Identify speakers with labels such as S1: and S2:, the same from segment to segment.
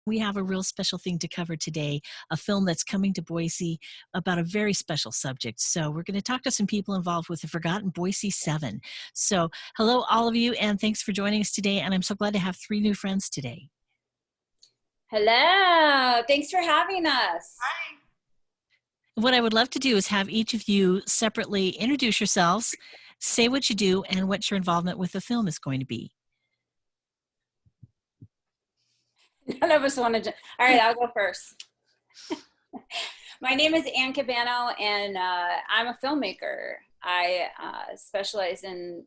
S1: We have a real special thing to cover today, a film that's coming to Boise about a very special subject. So we're going to talk to some people involved with the Forgotten Boise 7. So hello, all of you, and thanks for joining us today. And I'm so glad to have 3 new friends today.
S2: Hello, thanks for having us.
S3: Hi.
S1: What I would love to do is have each of you separately introduce yourselves, say what you do, and what your involvement with the film is going to be.
S2: None of us wanted to. All right, I'll go first. My name is Ann Cabano, and I'm a filmmaker. I specialize in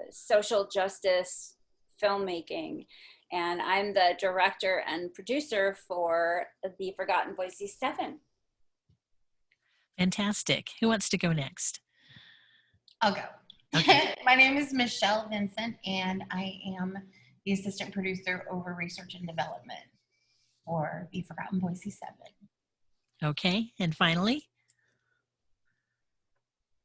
S2: social justice filmmaking, and I'm the director and producer for the Forgotten Boise 7.
S1: Fantastic. Who wants to go next?
S3: I'll go. Okay. My name is Michelle Vincent, and I am the assistant producer over research and development for the Forgotten Boise 7.
S1: Okay, and finally?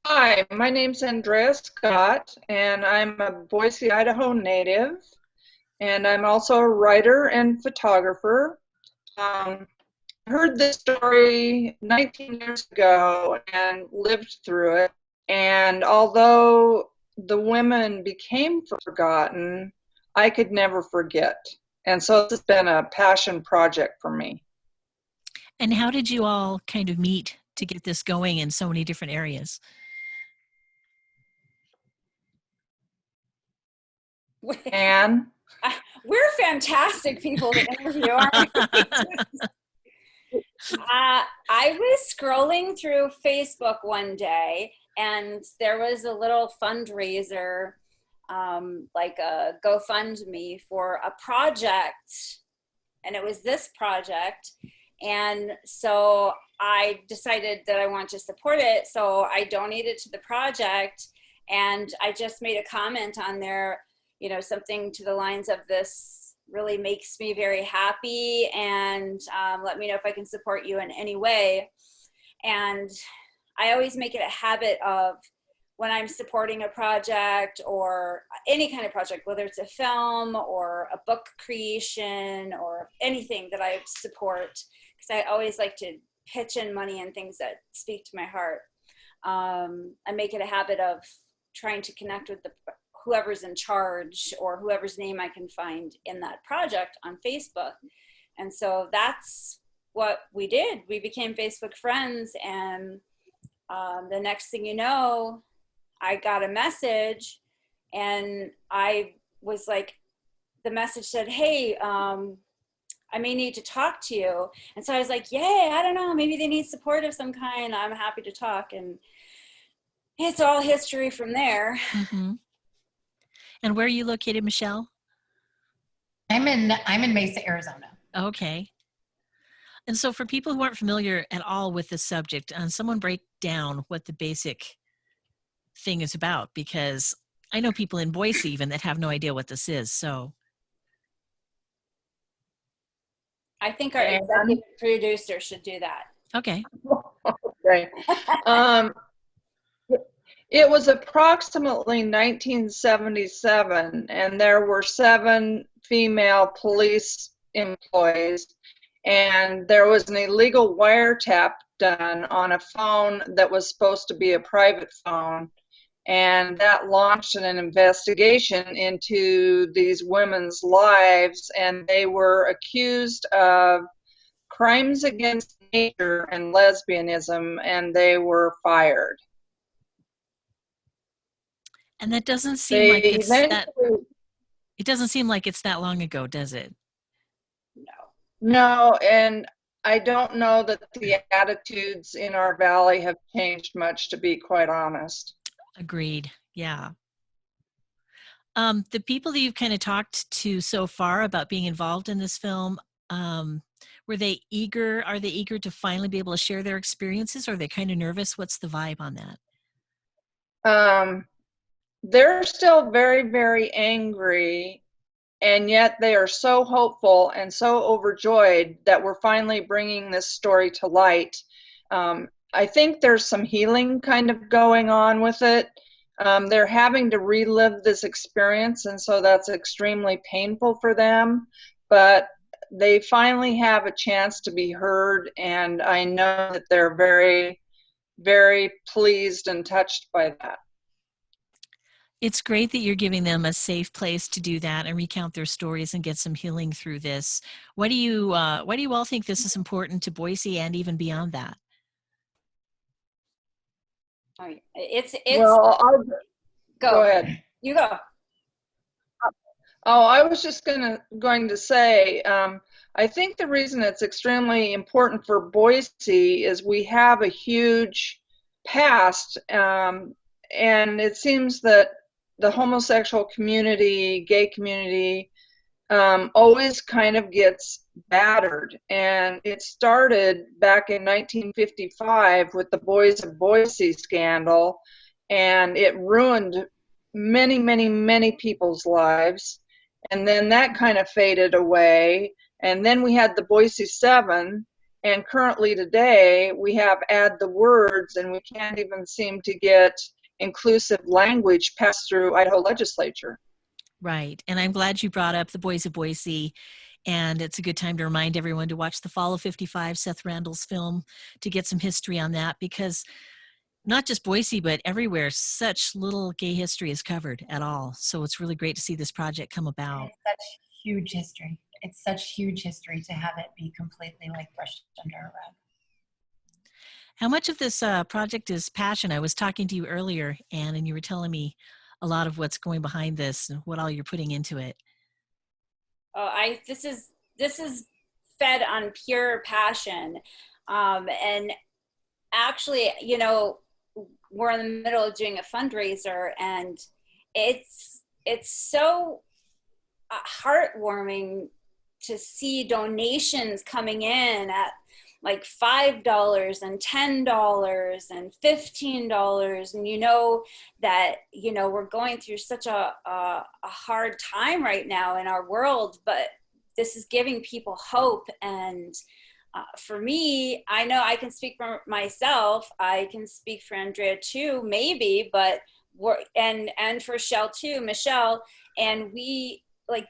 S4: Hi, my name's Andrea Scott, and I'm a Boise, Idaho native, and I'm also a writer and photographer. I heard this story 19 years ago and lived through it, and although the women became forgotten, I could never forget. And so it's been a passion project for me.
S1: And how did you all kind of meet to get this going in so many different areas?
S4: Anne?
S2: We're fantastic people to interview, aren't we? I was scrolling through Facebook one day, and there was a little fundraiser, like a GoFundMe for a project, and it was this project. And so I decided that I want to support it, so I donated to the project, and I just made a comment on there, you know, something to the lines of, this really makes me very happy, and let me know if I can support you in any way. And I always make it a habit of, when I'm supporting a project or any kind of project, whether it's a film or a book creation or anything that I support, because I always like to pitch in money and things that speak to my heart. I make it a habit of trying to connect with whoever's in charge or whoever's name I can find in that project on Facebook. And so that's what we did. We became Facebook friends, and the next thing you know, I got a message, and I was like, the message said, hey, I may need to talk to you. And so I was like, yay, I don't know, maybe they need support of some kind. I'm happy to talk. And it's all history from there.
S1: Mm-hmm. And where are you located, Michelle?
S3: I'm in Mesa, Arizona.
S1: Okay. And so for people who aren't familiar at all with the subject, someone break down what the basic thing is about, because I know people in Boise even that have no idea what this is. So
S2: I think our executive producer should do that.
S1: Okay.
S4: Okay. It was approximately 1977, and there were 7 female police employees, and there was an illegal wiretap done on a phone that was supposed to be a private phone, and that launched an investigation into these women's lives, and they were accused of crimes against nature and lesbianism, and they were fired.
S1: And that doesn't seem like it's that. It doesn't seem like it's that long ago, does it?
S4: No, and I don't know that the attitudes in our valley have changed much, to be quite honest.
S1: Agreed. Yeah. The people that you've kind of talked to so far about being involved in this film, were they eager? Are they eager to finally be able to share their experiences, or are they kind of nervous? What's the vibe on
S4: that? They're still very, very angry, and yet they are so hopeful and so overjoyed that we're finally bringing this story to light. I think there's some healing kind of going on with it. They're having to relive this experience, and so that's extremely painful for them. But they finally have a chance to be heard, and I know that they're very, very pleased and touched by that.
S1: It's great that you're giving them a safe place to do that and recount their stories and get some healing through this. Why do you all think this is important to Boise and even beyond that?
S2: All right. It's
S4: Well, go
S2: go.
S4: ahead.
S2: You go.
S4: Oh, I was just going to say, I think the reason it's extremely important for Boise is we have a huge past, and it seems that the homosexual community, gay community, always kind of gets battered. And it started back in 1955 with the Boys of Boise scandal, and it ruined many, many, many people's lives. And then that kind of faded away. And then we had the Boise 7, and currently today we have Add the Words, and we can't even seem to get inclusive language passed through Idaho legislature.
S1: Right. And I'm glad you brought up the Boys of Boise. And it's a good time to remind everyone to watch The Fall of 55, Seth Randall's film, to get some history on that, because not just Boise, but everywhere, such little gay history is covered at all. So it's really great to see this project come about.
S3: It's such huge history. It's such huge history to have it be completely like brushed under a rug.
S1: How much of this project is passion? I was talking to you earlier, Anne, and you were telling me a lot of what's going behind this and what all you're putting into it.
S2: Oh, this is fed on pure passion, and actually, you know, we're in the middle of doing a fundraiser, and it's so heartwarming to see donations coming in at like $5 and $10 and $15, and you know that, you know, we're going through such a hard time right now in our world, but this is giving people hope. And for me, I know I can speak for myself. I can speak for Andrea too, maybe, but and for Michelle, and we like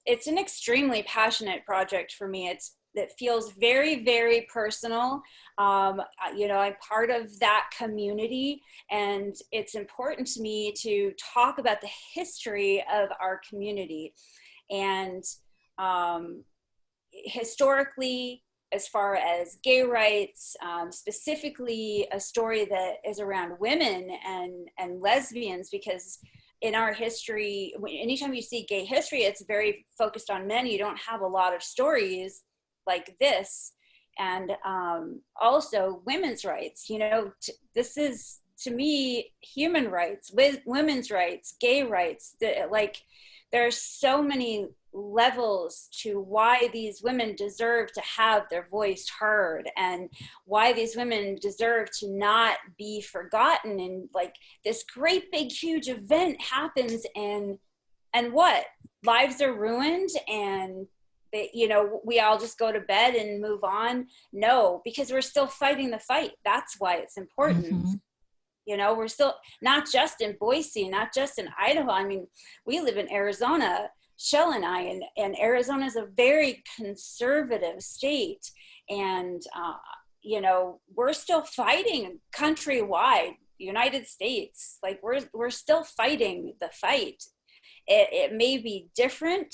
S2: it's an extremely passionate project for me. It feels very, very personal. You know, I'm part of that community, and it's important to me to talk about the history of our community. And historically, as far as gay rights, specifically a story that is around women and lesbians, because in our history, anytime you see gay history, it's very focused on men. You don't have a lot of stories like this. And also women's rights, you know, this is, to me, human rights, women's rights, gay rights. Like, there's so many levels to why these women deserve to have their voice heard, and why these women deserve to not be forgotten. And like, this great big huge event happens, and what, lives are ruined, and they, you know, we all just go to bed and move on? No, because we're still fighting the fight. That's why it's important.
S1: Mm-hmm.
S2: You know, we're still, not just in Boise, not just in Idaho. I mean, we live in Arizona, Shell and I, and Arizona is a very conservative state. And, you know, we're still fighting countrywide, United States. Like, we're still fighting the fight. It may be different.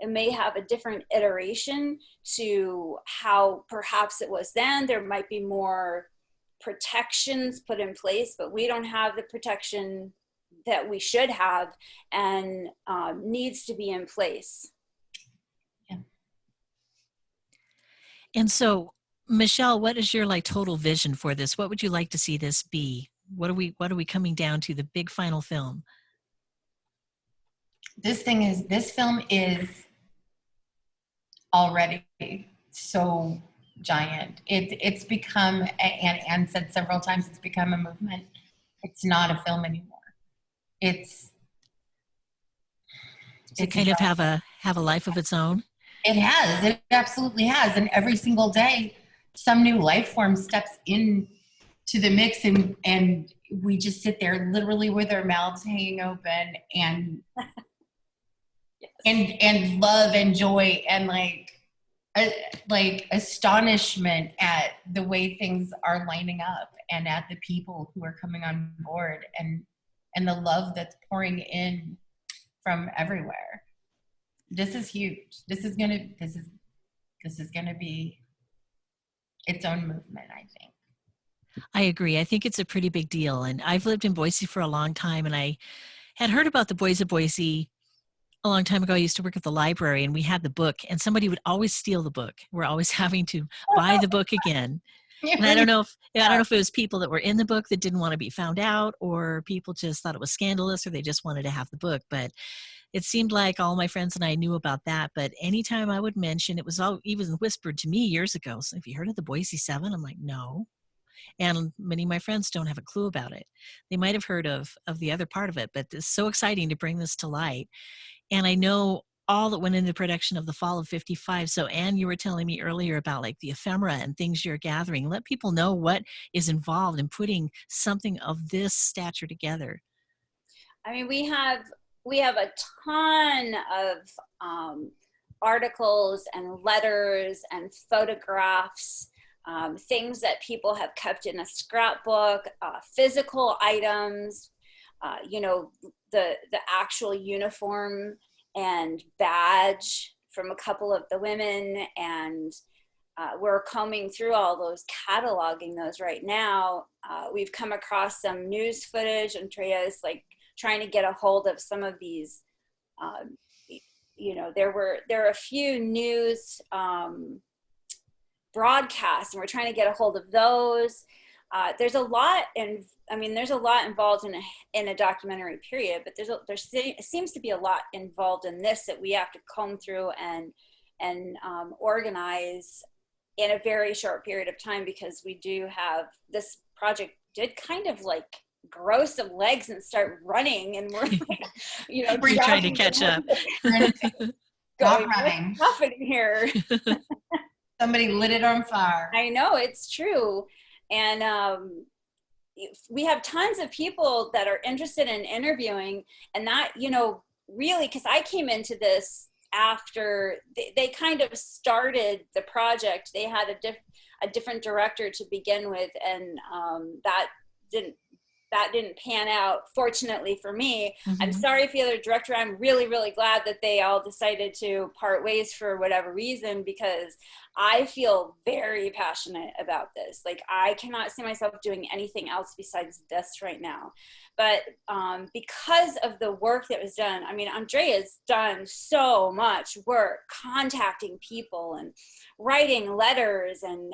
S2: It may have a different iteration to how perhaps it was then. There might be more protections put in place, but we don't have the protection that we should have, and needs to be in place.
S3: Yeah.
S1: And so, Michelle, what is your like total vision for this? What would you like to see this be? What are we coming down to, the big final film?
S3: This film is already so giant. It's become, and Anne said several times, it's become a movement. It's not a film anymore.
S1: Does it kind of have a life of its own?
S3: It has. It absolutely has. And every single day, some new life form steps in to the mix, and we just sit there literally with our mouths hanging open, and
S2: Yes.
S3: and love and joy and like astonishment at the way things are lining up and at the people who are coming on board and the love that's pouring in from everywhere. This is huge. This is gonna be its own movement, I think.
S1: I agree. I think it's a pretty big deal. And I've lived in Boise for a long time, and I had heard about the Boys of Boise a long time ago. I used to work at the library, and we had the book, and somebody would always steal the book. We're always having to buy the book again. And I don't know if it was people that were in the book that didn't want to be found out, or people just thought it was scandalous, or they just wanted to have the book. But it seemed like all my friends and I knew about that. But anytime I would mention, it was all even whispered to me years ago. So, have you heard of the Boise Seven? I'm like, no. And many of my friends don't have a clue about it. They might have heard of the other part of it, but it's so exciting to bring this to light. And I know all that went into the production of the Fall of 55. So, Anne, you were telling me earlier about like the ephemera and things you're gathering. Let people know what is involved in putting something of this stature together.
S2: I mean, we have a ton of articles and letters and photographs, things that people have kept in a scrapbook, physical items, the actual uniform and badge from a couple of the women, and we're combing through all those, cataloging those right now. We've come across some news footage. Andrea is like trying to get a hold of some of these. There are a few news broadcasts, and we're trying to get a hold of those. There's a lot, there's a lot involved in a documentary period, but there seems to be a lot involved in this that we have to comb through and organize in a very short period of time, because we do have this project did kind of like grow some legs and start running, and we're like,
S1: we're trying to catch up.
S3: Not running.
S2: What's happening here?
S3: Somebody lit it on fire.
S2: I know, it's true. And we have tons of people that are interested in interviewing, and that, really, because I came into this after they kind of started the project. They had a different director to begin with, and that didn't pan out, fortunately for me. Mm-hmm. I'm sorry for the other director. I'm really, really glad that they all decided to part ways for whatever reason, because I feel very passionate about this. Like, I cannot see myself doing anything else besides this right now. But because of the work that was done, Andrea's done so much work contacting people and writing letters and,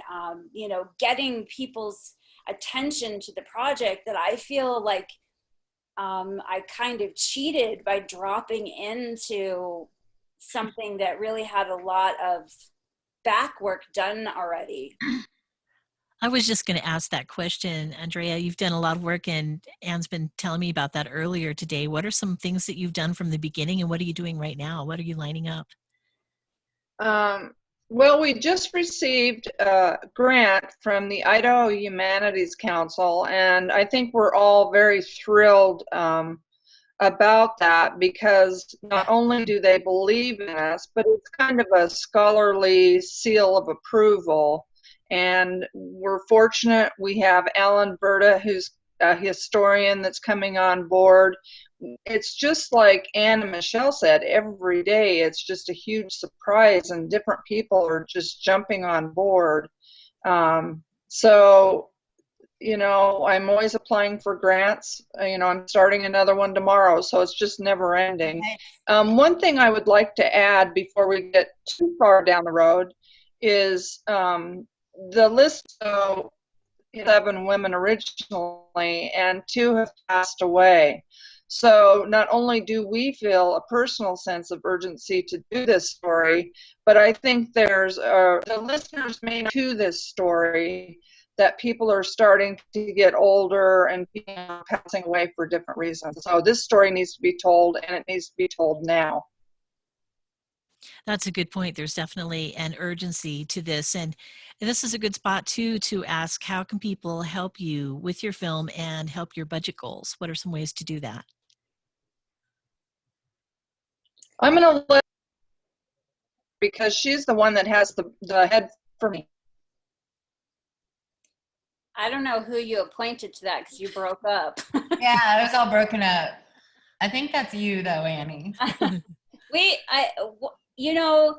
S2: getting people's attention to the project, that I feel like I kind of cheated by dropping into something that really had a lot of back work done already.
S1: I was just going to ask that question, Andrea. You've done a lot of work, and Anne's been telling me about that earlier today. What are some things that you've done from the beginning, and what are you doing right now? What are you lining up?
S4: Well, we just received a grant from the Idaho Humanities Council, and I think we're all very thrilled about that, because not only do they believe in us, but it's kind of a scholarly seal of approval. And we're fortunate we have Alan Berta, who's a historian, that's coming on board. It's just like Anne and Michelle said, every day it's just a huge surprise, and different people are just jumping on board. So, I'm always applying for grants. I'm starting another one tomorrow, so it's just never ending. One thing I would like to add before we get too far down the road is the list of 7 women originally, and 2 have passed away. So not only do we feel a personal sense of urgency to do this story, but I think there's the listeners may know to this story that people are starting to get older and passing away for different reasons. So this story needs to be told, and it needs to be told now.
S1: That's a good point. There's definitely an urgency to this. And this is a good spot, too, to ask, how can people help you with your film and help your budget goals? What are some ways to do that?
S4: I'm going to let, because she's the one that has the head for me.
S2: I don't know who you appointed to that because you broke up.
S3: Yeah, it was all broken up. I think that's you though, Annie.
S2: You know,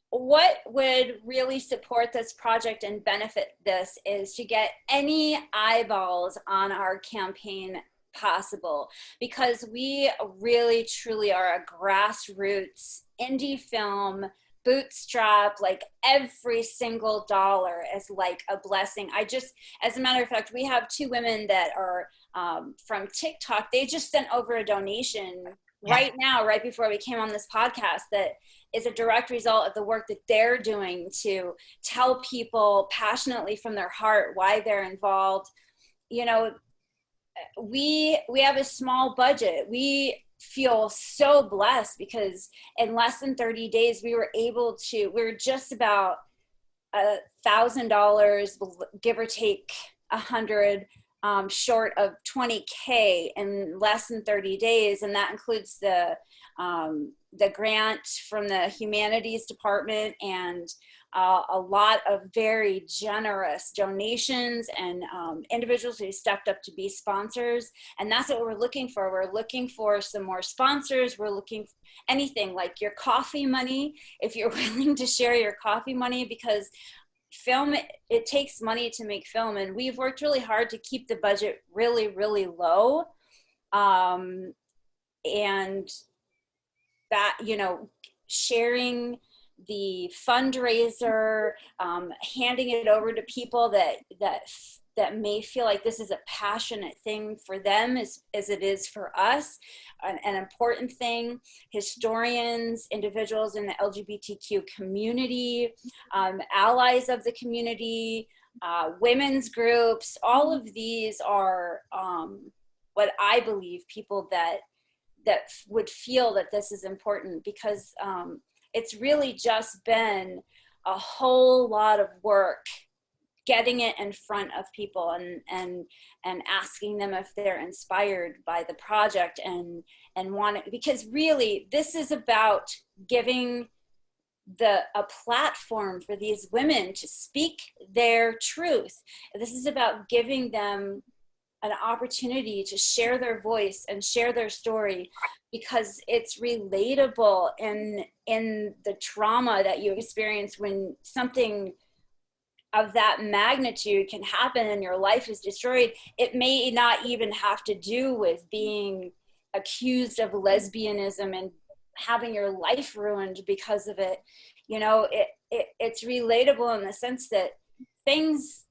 S2: what would really support this project and benefit this is to get any eyeballs on our campaign possible, because we really truly are a grassroots indie film bootstrap. Like every single dollar is like a blessing. As a matter of fact, we have two women that are from TikTok. They just sent over a donation right now, right before we came on this podcast, that is a direct result of the work that they're doing to tell people passionately from their heart why they're involved. You know, we have a small budget. We feel so blessed because in less than 30 days we were just about $1,000, give or take 100, short of 20K in less than 30 days, and that includes the grant from the humanities department and a lot of very generous donations and individuals who stepped up to be sponsors. And that's what we're looking for. We're looking for some more sponsors. We're looking for anything like your coffee money, if you're willing to share your coffee money, because film, it takes money to make film, and we've worked really hard to keep the budget really, really low. And that, sharing the fundraiser, handing it over to people that may feel like this is a passionate thing for them as it is for us, an important thing. Historians, individuals in the LGBTQ community, allies of the community, women's groups, all of these are what I believe people that would feel that this is important, because it's really just been a whole lot of work getting it in front of people and asking them if they're inspired by the project and want it, because really this is about giving a platform for these women to speak their truth. This is about giving them an opportunity to share their voice and share their story, because it's relatable in the trauma that you experience when something of that magnitude can happen and your life is destroyed. It may not even have to do with being accused of lesbianism and having your life ruined because of it. It's relatable in the sense that things,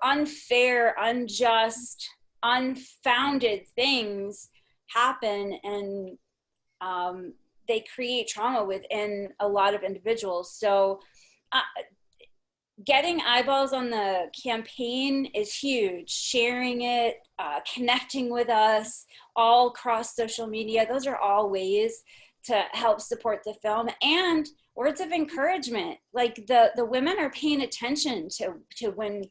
S2: unfair, unjust, unfounded things happen, and they create trauma within a lot of individuals. So getting eyeballs on the campaign is huge. Sharing it, connecting with us all across social media, those are all ways to help support the film. And words of encouragement, like the women are paying attention to when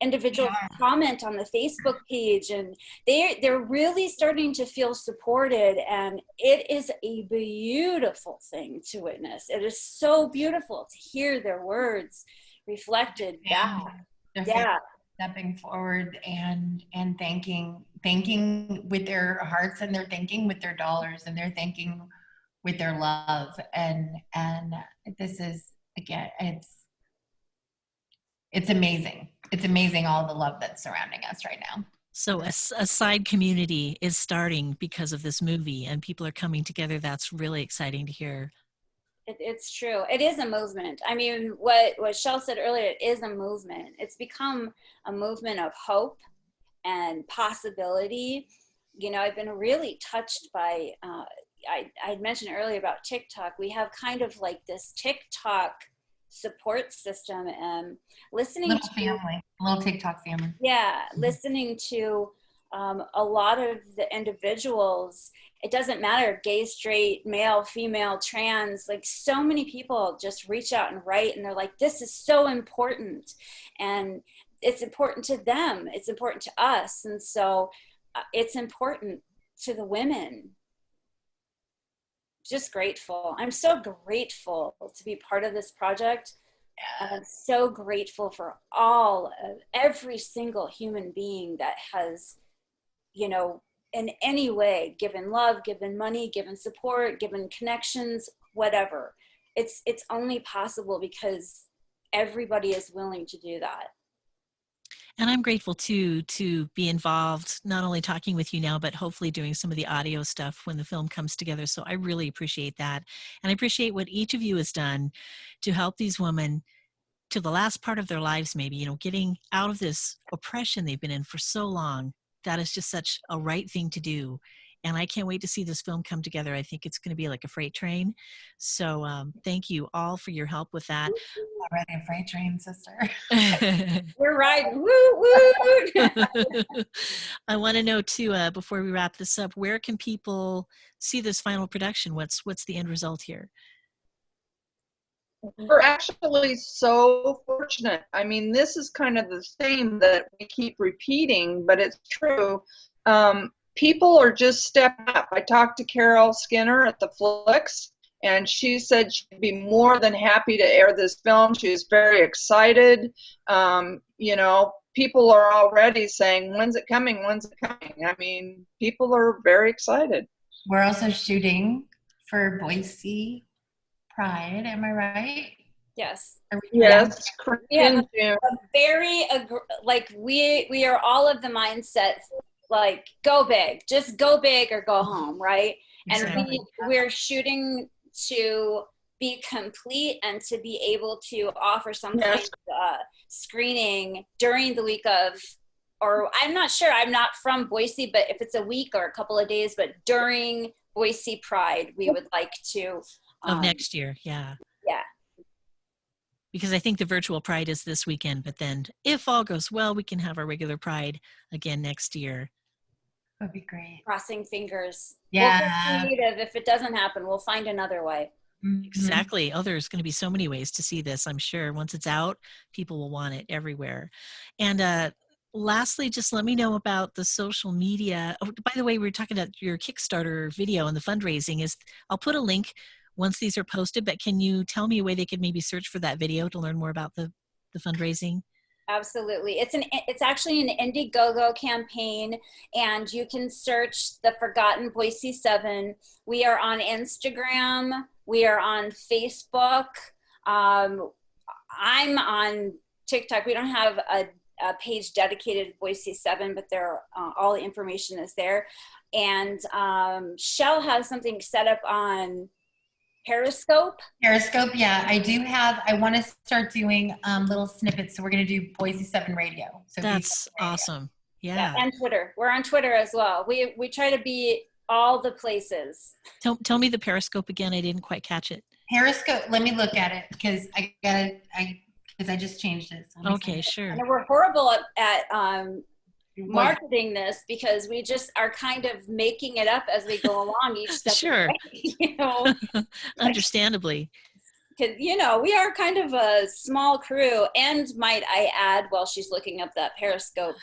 S2: individuals comment on the Facebook page, and they're really starting to feel supported, and it is a beautiful thing to witness. It is so beautiful to hear their words reflected back. Yeah,
S3: stepping forward and thanking with their hearts, and they're thanking with their dollars, and they're thanking with their love, and this is, again, it's amazing. It's amazing, all the love that's surrounding us right now.
S1: So a side community is starting because of this movie, and people are coming together. That's really exciting to hear.
S2: It's true. It is a movement. I mean, what Shel said earlier, it is a movement. It's become a movement of hope and possibility. I've been really touched by, I mentioned earlier about TikTok. We have kind of like this TikTok support system, and listening
S3: little family, little TikTok family.
S2: Yeah, listening to a lot of the individuals. It doesn't matter, gay, straight, male, female, trans, like so many people just reach out and write, and they're like, this is so important, and it's important to them, it's important to us, and so it's important to the women. just grateful. I'm so grateful to be part of this project. And I'm so grateful for every single human being that has, you know, in any way given love, given money, given support, given connections, whatever. It's only possible because everybody is willing to do that.
S1: And I'm grateful too to be involved, not only talking with you now, but hopefully doing some of the audio stuff when the film comes together. So I really appreciate that. And I appreciate what each of you has done to help these women to the last part of their lives, maybe, you know, getting out of this oppression they've been in for so long. That is just such a right thing to do. And I can't wait to see this film come together. I think it's going to be like a freight train. So thank you all for your help with that.
S3: Already a freight train, sister.
S2: We're riding, woo, woo.
S1: I want to know too, before we wrap this up, where can people see this final production? What's the end result here?
S4: We're actually so fortunate. I mean, this is kind of the theme that we keep repeating, but it's true. People are just stepping up. I talked to Carol Skinner at the Flicks, and she said she'd be more than happy to air this film. She was very excited. You know, people are already saying, when's it coming? When's it coming? I mean, people are very excited.
S3: We're also shooting for Boise Pride, am I right?
S2: Yes.
S4: Yes.
S2: We have a very, like, we are all of the mindset, like, go big, just go big or go home, right?
S1: Exactly.
S2: And we're shooting to be complete and to be able to offer some kind of screening during the week of, or I'm not sure, I'm not from Boise, but if it's a week or a couple of days, but during Boise Pride, we would like to.
S1: Of next year, yeah.
S2: Yeah.
S1: Because I think the virtual Pride is this weekend, but then if all goes well, we can have our regular Pride again next year.
S3: That'd be great.
S2: Crossing fingers.
S3: Yeah.
S2: We'll get creative. If it doesn't happen, we'll find another way.
S1: Exactly. Oh, there's going to be so many ways to see this, I'm sure. Once it's out, people will want it everywhere. And lastly, just let me know about the social media. Oh, by the way, we were talking about your Kickstarter video and the fundraising. I'll put a link once these are posted, but can you tell me a way they could maybe search for that video to learn more about the fundraising?
S2: Absolutely. It's actually an Indiegogo campaign, and you can search the Forgotten Boise 7. We are on Instagram. We are on Facebook. I'm on TikTok. We don't have a page dedicated to Boise 7, but all the information is there. And Shell has something set up on Periscope,
S3: yeah. I want to start doing little snippets. So we're going to do Boise 7 radio. So
S1: that's awesome. Yeah.
S2: And Twitter. We're on Twitter as well. We try to be all the places.
S1: Tell me the Periscope again. I didn't quite catch it.
S3: Periscope. Let me look at it because I just changed it. So
S1: okay, sure.
S2: And we're horrible at marketing this because we just are kind of making it up as we go along each step.
S1: Sure.
S2: You know,
S1: understandably.
S2: Because, you know, we are kind of a small crew, and might I add, while she's looking up that Periscope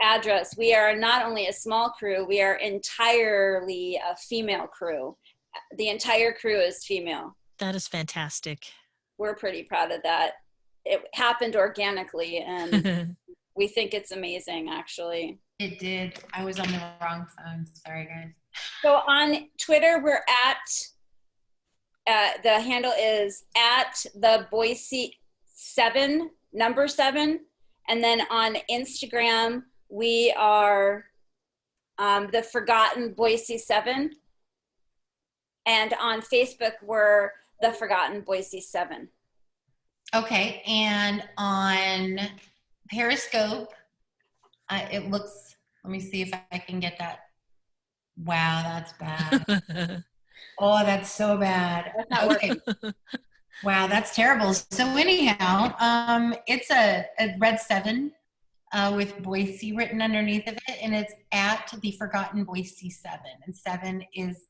S2: address, we are not only a small crew, we are entirely a female crew. The entire crew is female.
S1: That is fantastic.
S2: We're pretty proud of that. It happened organically, and we think it's amazing, actually.
S3: It did. I was on the wrong phone. Sorry, guys.
S2: So on Twitter, we're the handle is at the Boise 7, number 7. And then on Instagram, we are the Forgotten Boise 7. And on Facebook, we're the Forgotten Boise 7.
S3: Okay. And on Periscope, it looks, let me see if I can get that. Wow, that's bad. Oh, that's so bad.
S2: That's not
S3: okay. Wow, that's terrible. So anyhow, it's a red 7 with Boise written underneath of it, and it's at the Forgotten Boise 7. And 7 is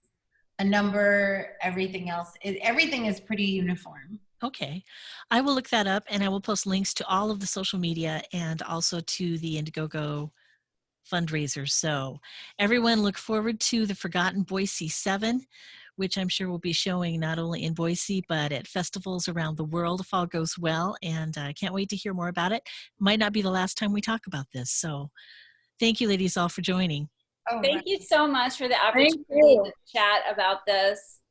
S3: a number, everything else. Everything is pretty uniform.
S1: Okay. I will look that up, and I will post links to all of the social media and also to the Indiegogo fundraiser. So everyone look forward to the Forgotten Boise 7. which I'm sure will be showing not only in Boise, but at festivals around the world if all goes well. And I can't wait to hear more about it. Might not be the last time we talk about this. So thank you, ladies, all for joining.
S3: Oh,
S2: Thank you so much for the
S4: Thank
S2: opportunity
S4: you.
S2: to chat about this.